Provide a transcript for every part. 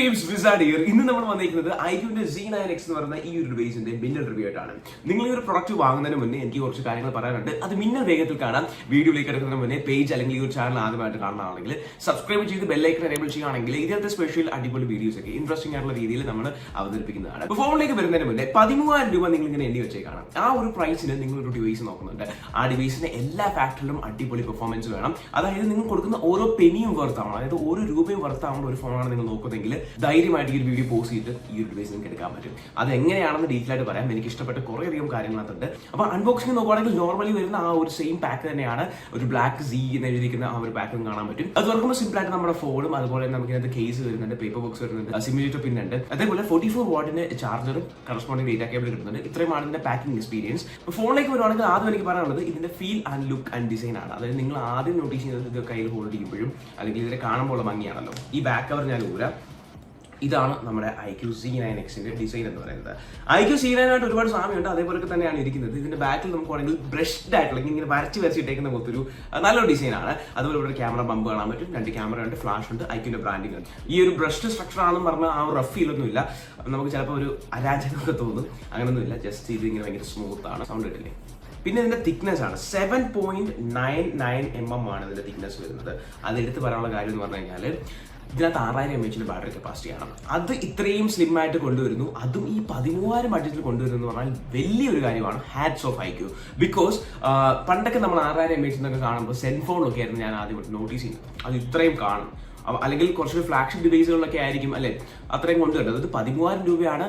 peeps, Wizard here. ഇന്ന് നമ്മൾ വന്നിരിക്കുന്നത് iQന്റെ Z9X എന്ന് പറയുന്ന ഈ ഒരു ഡിവൈസിന്റെ മിന്നൽ റിവ്യൂ ആയിട്ടാണ്. നിങ്ങൾ ഈ ഒരു പ്രൊഡക്റ്റ് വാങ്ങുന്നതിന് മുന്നേ എനിക്ക് കുറച്ച് കാര്യങ്ങൾ പറയാനുണ്ട്. അത് മിന്നൽ വേഗത്തിൽ കാണാം. വീഡിയോയിലേക്ക് എടുക്കുന്നതിന് മുന്നേ പേജ് അല്ലെങ്കിൽ ഈ ഒരു ചാനൽ ആദ്യമായിട്ട് കാണുന്നതാണെങ്കിൽ സബ്സ്ക്രൈബ് ചെയ്ത് ബെൽ ഐക്കൺ എനേബിൾ ചെയ്യുകയാണെങ്കിൽ ഇതേപോലത്തെ സ്പെഷ്യൽ അടിപൊളി വീഡിയോസ് ഒക്കെ ഇൻട്രസ്റ്റിംഗ് ആയിട്ടുള്ള രീതിയിൽ നമ്മൾ അവതരിപ്പിക്കുന്നതാണ്. ഫോണിലേക്ക് വരുന്നതിന് മുന്നേ 13,000 രൂപ നിങ്ങൾ ഇങ്ങനെ എണ്ണി വെച്ചേക്കാണ്. ആ ഒരു പ്രൈസിന് നിങ്ങൾ ഒരു ഡിവൈസ് നോക്കുന്നുണ്ട്. ആ ഡിവൈസിന് എല്ലാ ഫാക്ടറിലും അടിപൊളി പെർഫോമൻസ് വേണം. അതായത് നിങ്ങൾ കൊടുക്കുന്ന ഓരോ പെനിയും വർത്താവണം, അതായത് ഒരു രൂപയും വർത്താവുന്ന ഒരു ഫോണാണ് നിങ്ങൾ നോക്കുന്നതെങ്കിൽ ധൈര്യമായിട്ട് ഈ ഒരു വീഡിയോ പോസ്റ്റ് ചെയ്തിട്ട് ഈ ഒരു ഡിവൈസ് നിങ്ങൾക്ക് എടുക്കാൻ പറ്റും. അത് എങ്ങനെയാണെന്ന് ഡീറ്റെയിൽ ആയിട്ട് പറയാം. എനിക്ക് ഇഷ്ടപ്പെട്ട കുറേയധികം കാര്യങ്ങളായിട്ടുണ്ട്. അപ്പോൾ അൺബോക്സിംഗ് നോക്കുകയാണെങ്കിൽ നോർമലി വരുന്ന ആ ഒരു സെയിം പാക്ക് തന്നെയാണ്. ഒരു ബ്ലാക്ക് Z എന്ന് എഴുതിയിരിക്കുന്ന ആ ഒരു പാക്കും കാണാൻ പറ്റും. അത് തുറക്കുമ്പോൾ സിമ്പിൾ ആയിട്ട് നമ്മുടെ ഫോണും അതുപോലെ തന്നെ നമുക്ക് ഇതിനകത്ത് കേസ് വരുന്നുണ്ട്, പേപ്പർ ബോക്സ് വരുന്നുണ്ട്, സിമുലേറ്റർ പിൻ ഉണ്ട്, അതേപോലെ 44 വാട്ടിന്റെ ചാർജറും കറസ്പോണ്ടിങ് ഡേറ്റ കേബിൾ കിട്ടുന്നുണ്ട്. ഇത്രയുമാണ് ഇതിന്റെ പാക്കിംഗ് എക്സ്പീരിയൻസ്. ഫോണിലേക്ക് വരുവാണെങ്കിൽ ആദ്യം എനിക്ക് പറയാനുള്ളത് ഇതിന്റെ feel and look and design ആണ്. അതായത് നിങ്ങൾ ആദ്യം നോട്ടീസ് ചെയ്യുന്നത് ഇത് കയ്യിൽ ഹോൾഡ് ചെയ്യുമ്പോഴും അല്ലെങ്കിൽ ഇതിനെ കാണുമ്പോൾ ഭംഗിയാണല്ലോ. ഈ ബാക്ക് കവർ ഞാൻ ഊരാം. ഇതാണ് നമ്മുടെ iQ Z9Xന്റെ ഡിസൈൻ എന്ന് പറയുന്നത്. iQ Z9 ഒരുപാട് സാമ്യമുണ്ട്, അതേപോലെ തന്നെയാണ് ഇരിക്കുന്നത്. ഇതിന്റെ ബാക്കിൽ നമുക്ക് വേണമെങ്കിൽ ബ്രഷ്ഡ് ആയിട്ടുള്ള ഇങ്ങനെ വരച്ച് ഇട്ടേക്കുന്ന പോലത്തൊരു നല്ലൊരു ഡിസൈനാണ്. അതുപോലെ ഇവിടെ ക്യാമറ ബമ്പ് കാണാൻ പറ്റും, 2 ക്യാമറ ഉണ്ട്, ഫ്ലാഷ് ഉണ്ട്, iQന്റെ ബ്രാൻഡിംഗ് ഉണ്ട്. ഈ ഒരു ബ്രഷ്ഡ് സ്ട്രക്ചർ ആണെന്ന് പറഞ്ഞാൽ ആ ഒരു റഫ് ഫീലൊന്നും ഇല്ല. നമുക്ക് ചിലപ്പോൾ ഒരു അരാജകമൊക്കെ തോന്നും, അങ്ങനൊന്നുമില്ല. ജസ്റ്റ് ഇത് ഇങ്ങനെ ഭയങ്കര സ്മൂത്ത് ആണ്. സൗണ്ട് കിട്ടില്ലേ? പിന്നെ ഇതിന്റെ തിക്നെസ് ആണ് 7.99 mm ആണ് ഇതിന്റെ തിക്നെസ് വരുന്നത്. അതെടുത്ത് പറയാനുള്ള കാര്യം എന്ന് പറഞ്ഞു കഴിഞ്ഞാൽ ഇതിനകത്ത് 6000 mAh ബാറ്ററി കപ്പാസിറ്റി ആണ്. അത് ഇത്രയും സ്ലിം ആയിട്ട് കൊണ്ടുവരുന്നു, അതും ഈ 13,000 ബഡ്ജറ്റിൽ കൊണ്ടുവരുന്നു എന്ന് പറഞ്ഞാൽ വലിയൊരു കാര്യമാണ്. Hats off iQ. ബിക്കോസ് പണ്ടൊക്കെ നമ്മൾ 6000 mAh എന്നൊക്കെ കാണുമ്പോൾ സെൽഫോണിലൊക്കെ ആയിരുന്നു ഞാൻ ആദ്യം നോട്ടീസ് ചെയ്യുന്നത്. അത് ഇത്രയും കാണും, അല്ലെങ്കിൽ കുറച്ച് ഫ്ലാഗ്ഷിപ്പ് ഡിവൈസുകളിലൊക്കെ ആയിരിക്കും അല്ലെ അത്രയും കൊണ്ടുവരുന്നത്. അത് 13,000 രൂപയാണ്.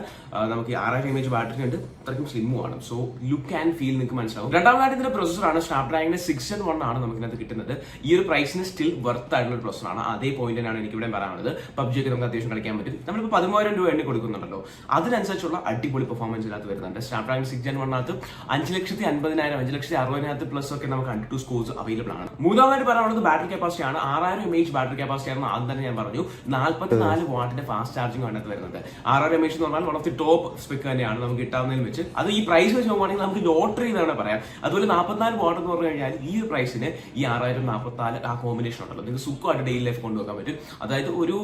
നമുക്ക് 6000 mAh ബാറ്ററി ഉണ്ട്, അത്രയ്ക്കും സ്ലിമ്മുമാണ്. സോ ലുക്ക് ആൻഡ് ഫീൽ നിങ്ങൾക്ക് മനസ്സിലാവും. രണ്ടാമതായിട്ട് ഇതിന്റെ പ്രൊസസ്സറാണ് സ്നാപ്ഡ്രാഗണിന്റെ 6 Gen 1 ആണ് നമുക്ക് ഇതിനകത്ത് കിട്ടുന്നത്. ഈ ഒരു പ്രൈസിന് സ്റ്റിൽ വർത്ത് ആയിട്ടുള്ള ഒരു പ്രൊസസ്സറാണ്. അതേ പോയിന്റിനാണ് എനിക്ക് ഇവിടെ പറയാനുള്ളത്. PUBG ഒക്കെ നമുക്ക് അത്യാവശ്യം കളിക്കാൻ പറ്റും. നമ്മളിപ്പോൾ 13,000 രൂപ എണ്ണി കൊടുക്കുന്നുണ്ടല്ലോ, അതിനനുസരിച്ചുള്ള അടിപൊളി പെർഫോമൻസ് ഇതിനകത്ത് വരുന്നുണ്ട്. സ്നാപ്ഡ്രാഗൺ 6 Gen 1 നകത്ത് 5,50,000 5,60,000 പ്ലസ് ഒക്കെ നമുക്ക് 102 സ്കോർസ് അവൈലബിൾ ആണ്. മൂന്നാമതായിട്ട് പറയാനുള്ളത് ബാറ്ററി കപ്പാസിറ്റി ആണ്. 6000 mAh ബാറ്ററി കപ്പാസിറ്റി ആണ്. ആദ്യം തന്നെ ഞാൻ പറഞ്ഞു 44 വാട്ടിന്റെ ഫാസ്റ്റ് ചാർജിംഗ് അതിനകത്ത് വരുന്നുണ്ട്. 6000 mAh എന്ന് പറഞ്ഞാൽ one of the top spec തന്നെയാണ് നമുക്ക് കിട്ടാവുന്നതിൽ വെച്ച്. അത് ഈ പ്രൈസ് വെച്ച് നോക്കുകയാണെങ്കിൽ നമുക്ക് ലോട്ടറി എന്നാണ് പറയാം. അതുപോലെ 44 വാട്ട് എന്ന് പറഞ്ഞു കഴിഞ്ഞാൽ ഈ ഒരു പ്രൈസിന് ഈ 6000 44 ആ കോമ്പിനേഷൻ ഉണ്ടല്ലോ, നിങ്ങൾക്ക് സുഖമായിട്ട് ഡെയിലി ലൈഫ് കൊണ്ടുപോകാൻ പറ്റും. അതായത് ഒരു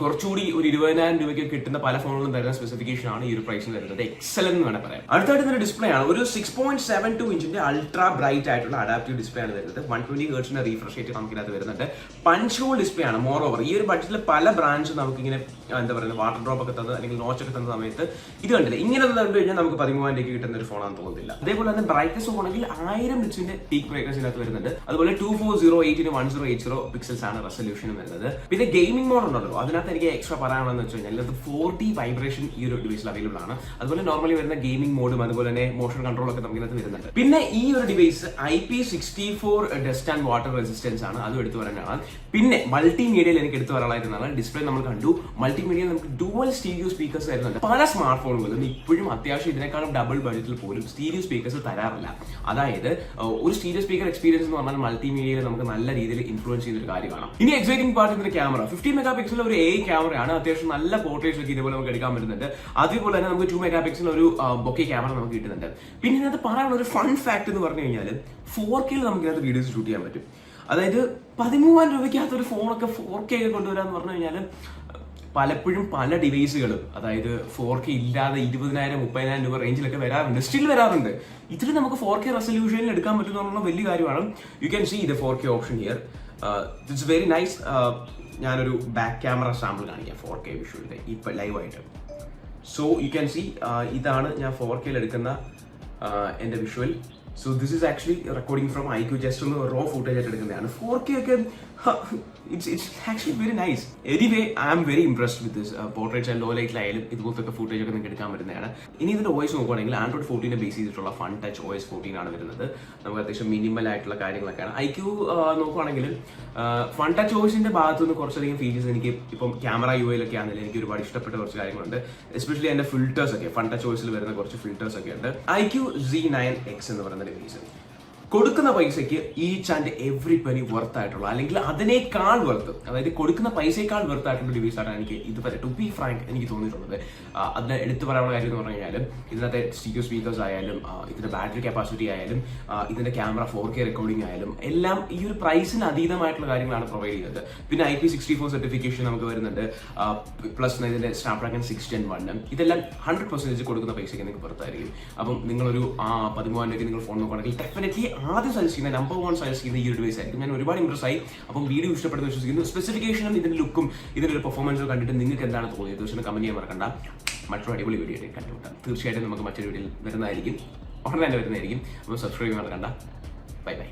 കുറച്ചുകൂടി ഒരു 20,000 രൂപയ്ക്ക് കിട്ടുന്ന പല ഫോണുകളും തരുന്ന സ്പെസിഫിക്കേഷൻ ആണ് ഈ ഒരു പ്രൈസിന് വരുന്നത്. എക്സലന്റ് എന്ന് വേണം പറയാം. അടുത്തായിട്ട് ഇതിന്റെ ഡിസ്പ്ലേ ആണ്. ഒരു 6.72 ഇഞ്ചിന്റെ അൾട്രാ ബ്രൈറ്റ് ആയിട്ടുള്ള അഡാപ്റ്റീവ് ഡിസ്പ്ലേ ആണ് വരുന്നത്. 120 ഹെർട്സിന്റെ റീഫ്രഷ് റേറ്റ് നമുക്ക് ഇതിനകത്ത് വരുന്നുണ്ട്. പഞ്ച് ഹോൾ ഡിസ്പ്ലേ ആണ്. മോർ ഓവർ ഈ ഒരു ബഡ്ജറ്റിൽ പല ബ്രാൻഡ്സും നമുക്ക് ഇങ്ങനെ എന്താ പറയുക വാട്ടർ ഡ്രോപ്പ് ഒക്കെ തന്നത് അല്ലെങ്കിൽ നോച്ച് ഒക്കെ തന്ന സമയത്ത് ഇത് കണ്ടില്ല. ഇങ്ങനെ കണ്ടു കഴിഞ്ഞാൽ നമുക്ക് 13,000 രൂപയ്ക്ക് കിട്ടുന്ന ഒരു ഫോണാണെന്ന് തോന്നുന്നില്ല. അതേപോലെ തന്നെ ബ്രൈറ്റ്നസ് നോക്കുകയാണെങ്കിൽ 1000 നിറ്റ്സിന്റെ പീക്ക് ബ്രൈറ്റ്നസ് ഇതിനകത്ത് വരുന്നുണ്ട്. അതുപോലെ 2408x1080 പിക്സൽസ് ആണ് റെസൊല്യൂഷൻ വരുന്നത്. പിന്നെ ഗെയിമിംഗ് മോഡ് ഉണ്ടല്ലോ, അതിനകത്ത് എനിക്ക് എക്സ്ട്രാ പറയാനുള്ളതെന്ന് വെച്ച് കഴിഞ്ഞാൽ അത് 4D വൈബ്രേഷൻ ഈ ഒരു ഡിവൈസിൽ അവൈലബിൾ ആണ്. അതുപോലെ നോർമലി വരുന്ന ഗെയിമിംഗ് മോഡും അതുപോലെ തന്നെ മോഷൻ കൺട്രോൾ ഒക്കെ നമുക്ക് ഇതിനകത്ത് വരുന്നുണ്ട്. പിന്നെ ഈ ഒരു device IP64 dust and water resistance ആണ്, അതും എടുത്തു പറയാനാണ്. പിന്നെ മൾട്ടിമീഡിയയിൽ എനിക്ക് എടുത്തു പറയാനായിരുന്നാണ് ഡിസ്പ്ലേ നമ്മൾ കണ്ടു. മൾട്ടിമീഡിയയിൽ നമുക്ക് ഡുവൽ സ്റ്റീരിയോ സ്പീക്കേഴ്സ് വരുന്നുണ്ട്. പല സ്മാർട്ട് ഫോണുകളിലും ഇപ്പോഴും അത്യാവശ്യം ഇതിനേക്കാളും ഡബിൾ ബഡ്ജറ്റിൽ പോലും സ്റ്റീരിയോ സ്പീക്കേഴ്സ് തരാറില്ല. അതായത് ഒരു സ്റ്റീരിയോ സ്പീക്കർ എക്സ്പീരിയൻസ് എന്ന് പറഞ്ഞാൽ മൾട്ടിമീഡിയയിൽ നമുക്ക് നല്ല രീതിയിൽ ഇൻഫ്ലുവൻസ് ചെയ്യുന്ന ഒരു കാര്യമാണ്. ഇനി എക്സൈറ്റിംഗ് പാർട്ട് ഇതിന്റെ ക്യാമറ 50 മെഗാ പിക്സൽ ഒരു AI ക്യാമറയാണ്. അത്യാവശ്യം നല്ല പോർട്രേറ്റ്സ് ഒക്കെ ഇതുപോലെ നമുക്ക് എടുക്കാൻ പറ്റുന്നുണ്ട്. അതുപോലെ തന്നെ നമുക്ക് 2 മെഗാ പിക്സൽ ഒരു ബൊക്കെ ക്യാമറ നമുക്ക് കിട്ടുന്നുണ്ട്. പിന്നെ ഇതിനകത്ത് പറയാനുള്ള ഒരു ഫൺ ഫാക്ട് എന്ന് പറഞ്ഞു കഴിഞ്ഞാൽ 4K നമുക്ക് ഇതിനകത്ത് വീഡിയോസ് ഷൂട്ട് ചെയ്യാൻ പറ്റും. അതായത് 13,000 രൂപയ്ക്കകത്ത് ഒരു ഫോണൊക്കെ 4K ഒക്കെ കൊണ്ടുവരാന്ന് പറഞ്ഞു കഴിഞ്ഞാൽ പലപ്പോഴും പല ഡിവൈസുകളും അതായത് 4K ഇല്ലാതെ 20,000 30,000 രൂപ റേഞ്ചിലൊക്കെ വരാറുണ്ട്, സ്റ്റിൽ വരാറുണ്ട്. ഇതിൽ നമുക്ക് 4K റെസൊല്യൂഷനിൽ എടുക്കാൻ പറ്റുന്ന വലിയ കാര്യമാണ്. You can see the 4K option here. It's very nice. ഞാനൊരു ബാക്ക് ക്യാമറ സാമ്പിൾ കാണിക്കാം 4K വിഷ്വലിന്റെ ഇപ്പം ലൈവായിട്ട്. സോ യു ക്യാൻ സീ ഇതാണ് ഞാൻ 4Kയിൽ എടുക്കുന്ന എൻ്റെ visual. So this is actually recording from iQ, just on raw footage ആയിട്ട് എടുക്കുന്നതാണ്. 4K ഒക്കെ it's actually very nice. Anyway, I am very impressed with this portraits and low light ലായാലും ഇതുപോലത്തെ footage ഒക്കെ നിങ്ങൾക്ക് എടുക്കാൻ പറ്റുന്നതാണ്. ഇനി ഇതിന്റെ OS നോക്കുകയാണെങ്കിൽ Android 14 ബേസ് ചെയ്തിട്ടുള്ള ഫൺ ടച്ച് OS 14 ആണ് വരുന്നത്. നമുക്ക് അത്യാവശ്യം മിനിമൽ ആയിട്ടുള്ള കാര്യങ്ങളൊക്കെയാണ്. iQ നോക്കുകയാണെങ്കിൽ ഫൺ ടച്ച് OSന്റെ ഭാഗത്തു നിന്ന് കുറച്ചധികം ഫീച്ചേഴ്സ് എനിക്ക് ഇപ്പം ക്യാമറ UI ലൊക്കെ ആണെങ്കിലും എനിക്ക് ഒരുപാട് ഇഷ്ടപ്പെട്ട കുറച്ച് കാര്യങ്ങളുണ്ട്. എസ്പെഷ്യലി അതിന്റെ ഫിൽറ്റേഴ്സ് ഒക്കെ ഫൺ ടച്ച് OSൽ വരുന്ന കുറച്ച് ഫിൽറ്റേഴ്സ് ഒക്കെ ഉണ്ട്. iQ Z9X എന്ന് പറയുന്ന ഡിവൈസ് കൊടുക്കുന്ന പൈസയ്ക്ക് each and every Penny worth ആയിട്ടുള്ള, അല്ലെങ്കിൽ അതിനേക്കാൾ വർത്ത്, അതായത് കൊടുക്കുന്ന പൈസയേക്കാൾ വർത്ത് ആയിട്ടുള്ള ഡിവൈസാണ് എനിക്ക് ഇതുവരെ ടു ബി ഫ്രാങ്ക് എനിക്ക് തോന്നിയിട്ടുള്ളത്. അതിന് എടുത്തു പറയാനുള്ള കാര്യം എന്ന് പറഞ്ഞു കഴിഞ്ഞാൽ ഇതിനകത്തെ സ്റ്റീരിയോ സ്പീക്കേഴ്സ് ആയാലും ഇതിന്റെ ബാറ്ററി കപ്പാസിറ്റി ആയാലും ഇതിന്റെ ക്യാമറ 4K റെക്കോർഡിംഗ് ആയാലും എല്ലാം ഈ ഒരു പ്രൈസിന് അതീതമായിട്ടുള്ള കാര്യങ്ങളാണ് പ്രൊവൈഡ് ചെയ്യുന്നത്. പിന്നെ IP64 സർട്ടിഫിക്കേഷൻ നമുക്ക് വരുന്നുണ്ട്, പ്ലസ് ഇതിന്റെ സ്നാപ്ഡ്രാഗൺ 610 ഇതെല്ലാം 100% കൊടുക്കുന്ന പൈസയ്ക്ക് നിങ്ങൾക്ക് പുറത്തായിരിക്കും. അപ്പം നിങ്ങളൊരു 13,000 രൂപയ്ക്ക് നിങ്ങൾ ഫോൺ നോക്കുകയാണെങ്കിൽ ഡെഫിനറ്റ്ലി ആദ്യം സജസ്റ്റ് ചെയ്യുന്ന നമ്പർ 1 സജസ്റ്റ് ചെയ്യുന്ന ഈ ഒരു ഡിവൈസ് ആയിരിക്കും. ഞാൻ ഒരുപാട് ഇംപ്രസ് ആയി. അപ്പം വീഡിയോ ഇഷ്ടപ്പെടുന്ന വിശ്വസിക്കുന്നു. സ്പെസിഫിക്കേഷനും ഇതിന്റെ ലുക്കും ഇതിന്റെ ഒരു പെർഫോമൻസും കണ്ടിട്ട് നിങ്ങൾക്ക് എന്താണ് തോന്നിയത് തീർച്ചയായും കമന്റ് ചെയ്യാൻ മറക്കണ്ട. മറ്റൊരു അടിപൊളി വീഡിയോ ആയിട്ട് കണ്ടുമുട്ടാം. തീർച്ചയായിട്ടും നമുക്ക് മറ്റൊരു വീഡിയോയിൽ വരുന്നതായിരിക്കും, ഉടനെ തന്നെ വരുന്നതായിരിക്കും. അപ്പോൾ സബ്സ്ക്രൈബ് ചെയ്യാൻ മറക്കണ്ട. Bye bye.